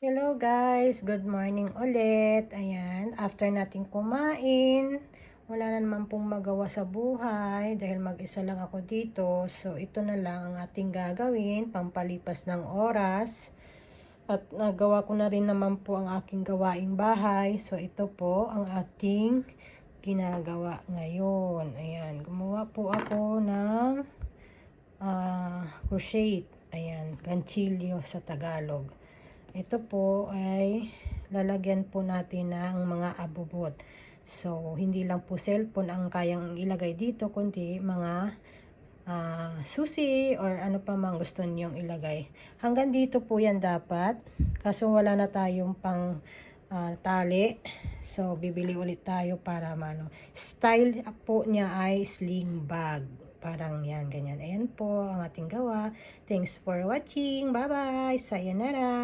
Hello guys, good morning ulit. Ayan, after nating kumain, wala na naman pong magawa sa buhay dahil mag-isa lang ako dito. So ito na lang ang ating gagawin, pampalipas ng oras. At nagawa ko na rin naman po ang aking gawaing bahay. So ito po ang ating ginagawa ngayon. Ayan, gumawa po ako ng crochet. Ayan, ganchilyo sa Tagalog. Ito po ay lalagyan po natin ng mga abubot. So, hindi lang po cellphone ang kayang ilagay dito, kundi mga susi or ano pa mang gusto niyong ilagay. Hanggang dito po yan dapat. Kaso wala na tayong pang tali. So, bibili ulit tayo para mano. Style po niya ay sling bag. Parang yan, ganyan. Ayan po ang ating gawa. Thanks for watching. Bye-bye. Sayonara.